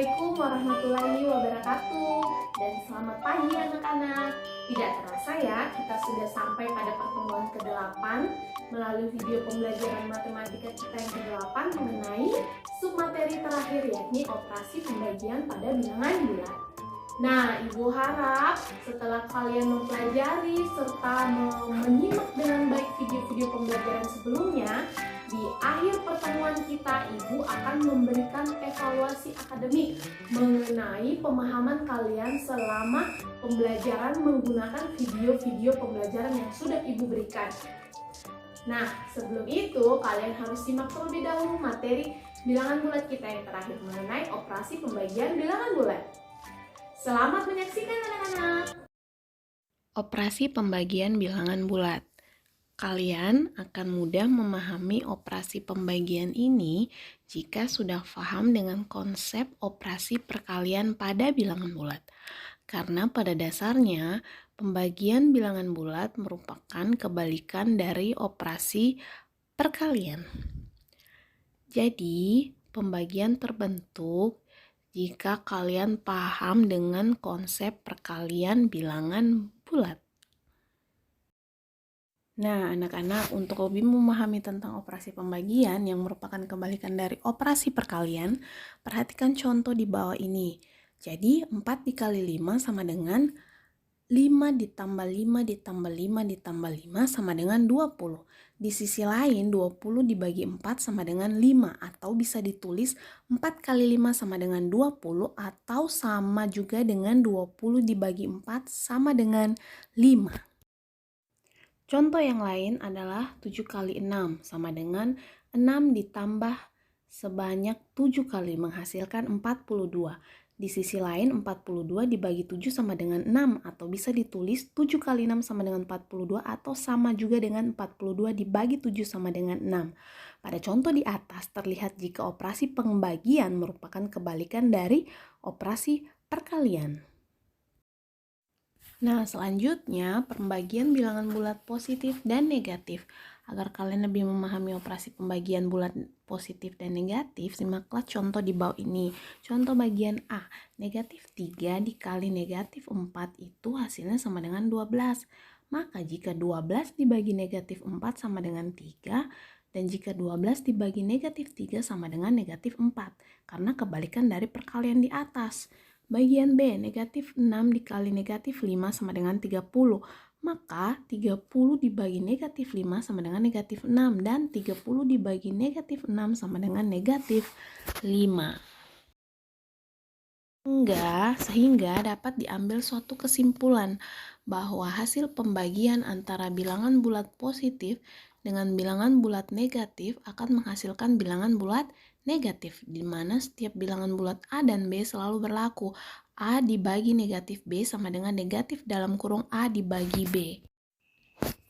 Assalamualaikum warahmatullahi wabarakatuh. Dan selamat pagi anak-anak. Tidak terasa ya, kita sudah sampai pada pertemuan ke-8 melalui video pembelajaran matematika kita yang ke-8 mengenai submateri terakhir, yakni operasi pembagian pada bilangan bulat. Nah, Ibu harap setelah kalian mempelajari serta menyimak dengan baik video-video pembelajaran sebelumnya, di akhir pertemuan kita, Ibu akan memberikan evaluasi akademik mengenai pemahaman kalian selama pembelajaran menggunakan video-video pembelajaran yang sudah Ibu berikan. Nah, sebelum itu kalian harus simak terlebih dahulu materi bilangan bulat kita yang terakhir mengenai operasi pembagian bilangan bulat. Selamat menyaksikan anak-anak. Operasi pembagian bilangan bulat. Kalian akan mudah memahami operasi pembagian ini jika sudah paham dengan konsep operasi perkalian pada bilangan bulat. Karena pada dasarnya, pembagian bilangan bulat merupakan kebalikan dari operasi perkalian. Jadi, pembagian terbentuk jika kalian paham dengan konsep perkalian bilangan bulat. Nah, anak-anak, untuk lebih memahami tentang operasi pembagian yang merupakan kebalikan dari operasi perkalian, perhatikan contoh di bawah ini. Jadi, 4 dikali 5 sama dengan 5 ditambah 5 ditambah 5 ditambah 5 sama dengan 20. Di sisi lain, 20 dibagi 4 sama dengan 5, atau bisa ditulis 4 kali 5 sama dengan 20, atau sama juga dengan 20 dibagi 4 sama dengan 5. Contoh yang lain adalah 7 kali 6 sama dengan 6 ditambah sebanyak 7 kali menghasilkan 42. Di sisi lain 42 dibagi 7 sama dengan 6, atau bisa ditulis 7 kali 6 sama dengan 42, atau sama juga dengan 42 dibagi 7 sama dengan 6. Pada contoh di atas terlihat jika operasi pembagian merupakan kebalikan dari operasi perkalian. Nah, selanjutnya pembagian bilangan bulat positif dan negatif. Agar kalian lebih memahami operasi pembagian bulat positif dan negatif, simaklah contoh di bawah ini. Contoh bagian A, negatif 3 dikali negatif 4 itu hasilnya sama dengan 12. Maka jika 12 dibagi negatif 4 sama dengan 3, dan jika 12 dibagi negatif 3 sama dengan negatif 4, karena kebalikan dari perkalian di atas. Bagian B, negatif 6 dikali negatif 5 sama dengan 30. Maka 30 dibagi negatif 5 sama dengan negatif 6, dan 30 dibagi negatif 6 sama dengan negatif 5. Sehingga dapat diambil suatu kesimpulan bahwa hasil pembagian antara bilangan bulat positif dengan bilangan bulat negatif akan menghasilkan bilangan bulat negatif, di mana setiap bilangan bulat A dan B selalu berlaku. A dibagi negatif B sama dengan negatif dalam kurung A dibagi B.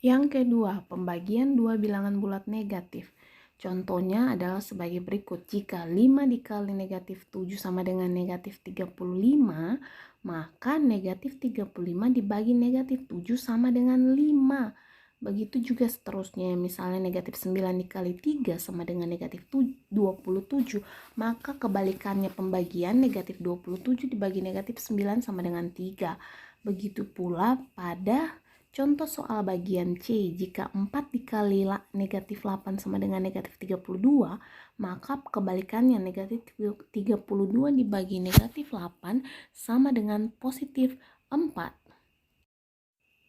Yang kedua, pembagian dua bilangan bulat negatif. Contohnya adalah sebagai berikut. Jika 5 dikali negatif 7 sama dengan negatif 35, maka negatif 35 dibagi negatif 7 sama dengan 5. Begitu juga seterusnya, misalnya negatif 9 dikali 3 sama dengan negatif 27, maka kebalikannya pembagian negatif 27 dibagi negatif 9 sama dengan 3. Begitu pula pada contoh soal bagian C, jika 4 dikali negatif 8 sama dengan negatif 32, maka kebalikannya negatif 32 dibagi negatif 8 sama dengan positif 4.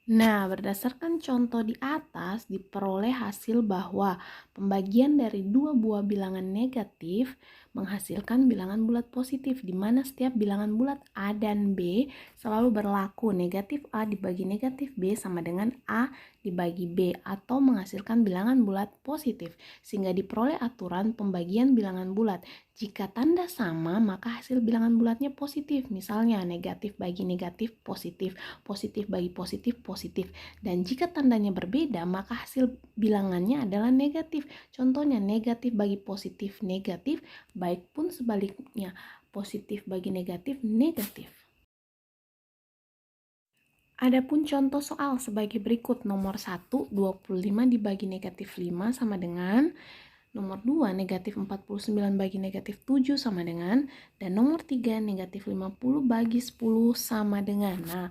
Nah, berdasarkan contoh di atas diperoleh hasil bahwa pembagian dari dua buah bilangan negatif menghasilkan bilangan bulat positif, di mana setiap bilangan bulat A dan B selalu berlaku. Negatif A dibagi negatif B sama dengan A dibagi B, atau menghasilkan bilangan bulat positif, sehingga diperoleh aturan pembagian bilangan bulat. Jika tanda sama, maka hasil bilangan bulatnya positif. Misalnya negatif bagi negatif positif, positif bagi positif positif. Dan jika tandanya berbeda, maka hasil bilangannya adalah negatif. Contohnya negatif bagi positif negatif, baik pun sebaliknya positif bagi negatif negatif. Adapun contoh soal sebagai berikut. Nomor 1, 25 dibagi negatif 5 sama dengan Nomor 2, negatif 49 bagi negatif 7 sama dengan. Dan nomor 3, negatif 50 bagi 10 sama dengan. Nah,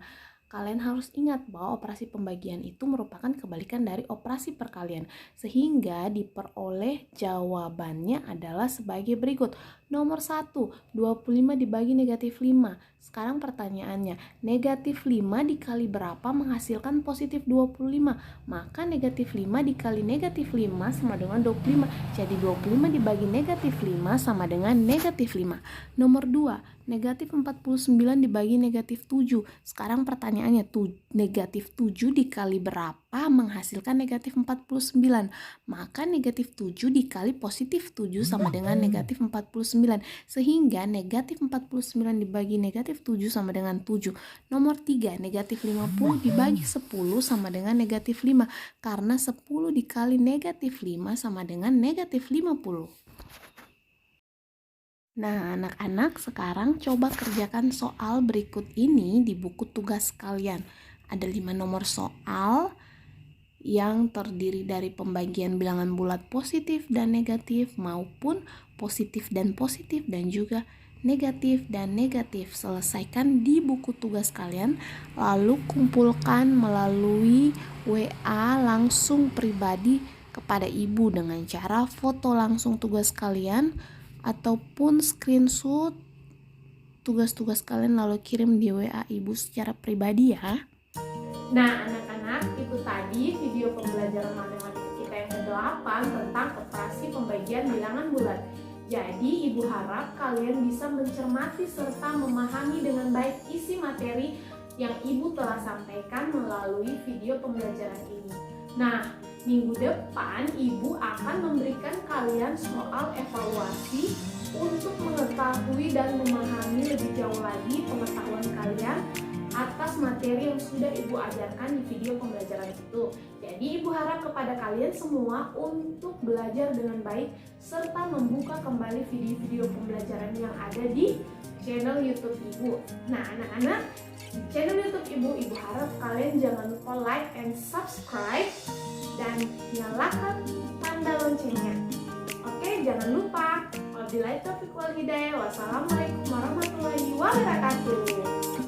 kalian harus ingat bahwa operasi pembagian itu merupakan kebalikan dari operasi perkalian. Sehingga diperoleh jawabannya adalah sebagai berikut. Nomor 1, 25 dibagi negatif 5. Sekarang pertanyaannya, negatif 5 dikali berapa menghasilkan positif 25? Maka negatif 5 dikali negatif 5 sama dengan 25. Jadi 25 dibagi negatif 5 sama dengan negatif 5. Nomor 2, negatif 49 dibagi negatif 7. Sekarang pertanyaannya, negatif 7 dikali berapa menghasilkan negatif 49? Maka negatif 7 dikali positif 7 sama dengan negatif 49. Sehingga negatif 49 dibagi negatif 7 sama dengan 7. Nomor 3, negatif 50 dibagi 10 sama dengan negatif 5. Karena 10 dikali negatif 5 sama dengan negatif 50. Nah, anak-anak sekarang coba kerjakan soal berikut ini di buku tugas kalian. Ada 5 nomor soal yang terdiri dari pembagian bilangan bulat positif dan negatif maupun positif dan juga negatif dan negatif. Selesaikan di buku tugas kalian, lalu kumpulkan melalui WA langsung pribadi kepada ibu dengan cara foto langsung tugas kalian ataupun screenshot tugas-tugas kalian lalu kirim di WA ibu secara pribadi ya. Nah, anak-anak, itu tadi video pembelajaran matematika kita yang ke-8 tentang operasi pembagian bilangan bulat. Jadi, Ibu harap kalian bisa mencermati serta memahami dengan baik isi materi yang Ibu telah sampaikan melalui video pembelajaran ini. Nah, minggu depan Ibu akan memberikan kalian soal evaluasi untuk mengetahui dan memahami lebih jauh lagi pengetahuan kalian atas materi yang sudah Ibu ajarkan di video pembelajaran itu. Jadi Ibu harap kepada kalian semua untuk belajar dengan baik serta membuka kembali video-video pembelajaran yang ada di channel YouTube Ibu. Nah, anak-anak, di channel YouTube Ibu harap kalian jangan lupa like and subscribe dan nyalakan tanda loncengnya. Oke, jangan lupa. Wabillahi taufiq wal hidayah. Wassalamualaikum warahmatullahi wabarakatuh.